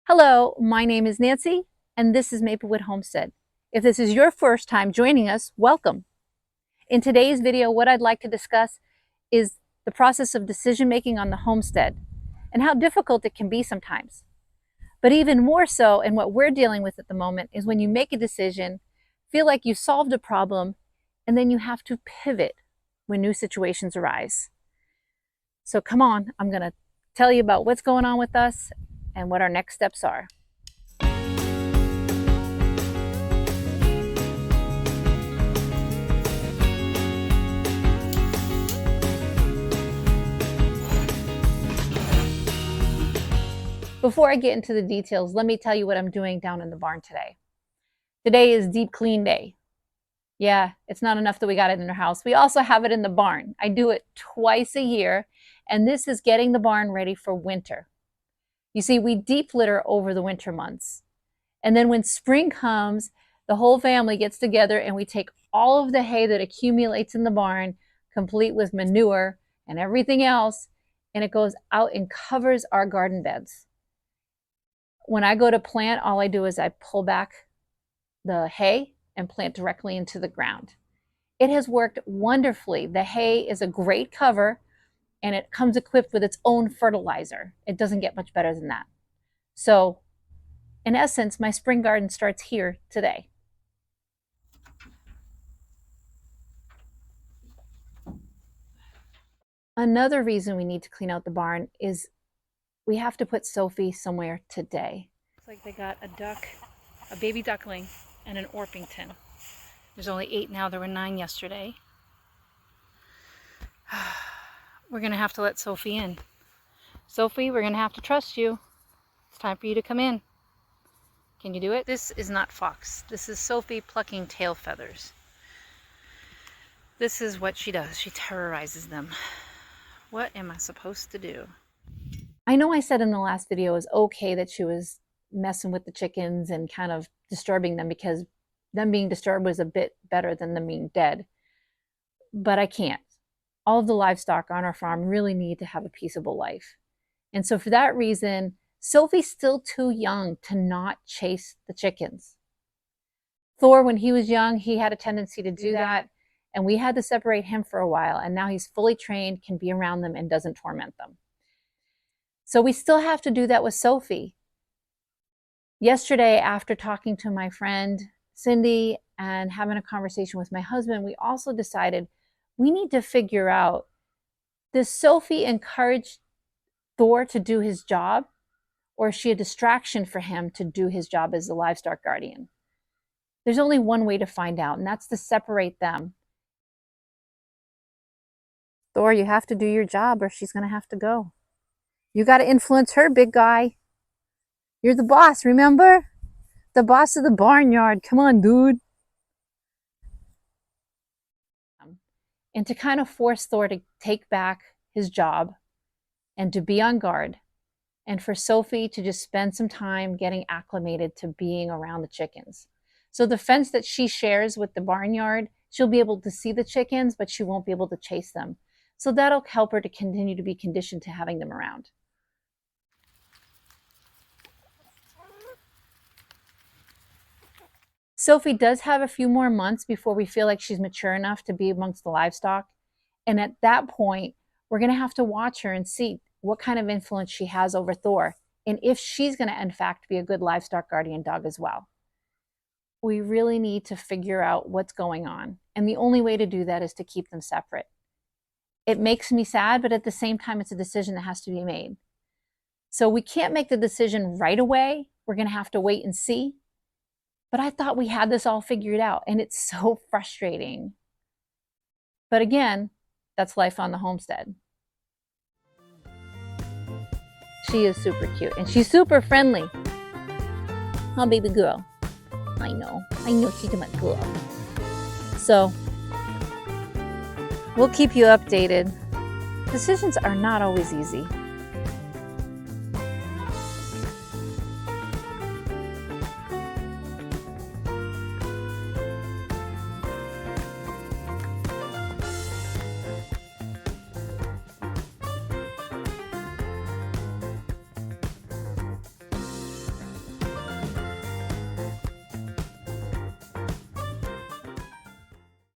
Hello, my name is Nancy, and this is Maplewood Homestead. If this is your first time joining us, welcome. In today's video, what I'd like to discuss is the process of decision making on the homestead and how difficult it can be sometimes. But even more so, and what we're dealing with at the moment, is when you make a decision, feel like you solved a problem, and then you have to pivot when new situations arise. So come on, I'm going to tell you about what's going on with us and what our next steps are. Before I get into the details, let me tell you what I'm doing down in the barn today. Today is deep clean day. Yeah, it's not enough that we got it in our house. We also have it in the barn. I do it twice a year, and this is getting the barn ready for winter. You see, we deep litter over the winter months. And then when spring comes, the whole family gets together and we take all of the hay that accumulates in the barn, complete with manure and everything else, and it goes out and covers our garden beds. When I go to plant, all I do is I pull back the hay and plant directly into the ground. It has worked wonderfully. The hay is a great cover, and it comes equipped with its own fertilizer. It doesn't get much better than that. So, in essence, my spring garden starts here today. Another reason we need to clean out the barn is we have to put Sophie somewhere today. Looks like they got a duck, a baby duckling, and an Orpington. There's only 8 now. There were 9 yesterday. We're going to have to let Sophie in. Sophie, we're going to have to trust you. It's time for you to come in. Can you do it? This is not Fox. This is Sophie plucking tail feathers. This is what she does. She terrorizes them. What am I supposed to do? I know I said in the last video it was okay that she was messing with the chickens and kind of disturbing them because them being disturbed was a bit better than them being dead. But I can't. All of the livestock on our farm really need to have a peaceable life. And so for that reason, Sophie's still too young to not chase the chickens. Thor, when he was young, he had a tendency to do that, and we had to separate him for a while, and now he's fully trained, can be around them, and doesn't torment them. So we still have to do that with Sophie. Yesterday, after talking to my friend Cindy and having a conversation with my husband, we also decided we need to figure out, does Sophie encourage Thor to do his job, or is she a distraction for him to do his job as the livestock guardian? There's only one way to find out, and that's to separate them. Thor, you have to do your job or she's going to have to go. You got to influence her, big guy. You're the boss, remember? The boss of the barnyard. Come on, dude. And to kind of force Thor to take back his job and to be on guard, and for Sophie to just spend some time getting acclimated to being around the chickens. So the fence that she shares with the barnyard, she'll be able to see the chickens, but she won't be able to chase them. So that'll help her to continue to be conditioned to having them around. Sophie does have a few more months before we feel like she's mature enough to be amongst the livestock. And at that point, we're going to have to watch her and see what kind of influence she has over Thor, and if she's going to, in fact, be a good livestock guardian dog as well. We really need to figure out what's going on. And the only way to do that is to keep them separate. It makes me sad, but at the same time, it's a decision that has to be made. So we can't make the decision right away. We're going to have to wait and see. But I thought we had this all figured out, and it's so frustrating. But again, that's life on the homestead. She is super cute, and she's super friendly. Oh, baby girl. I know she's my girl. So, we'll keep you updated. Decisions are not always easy.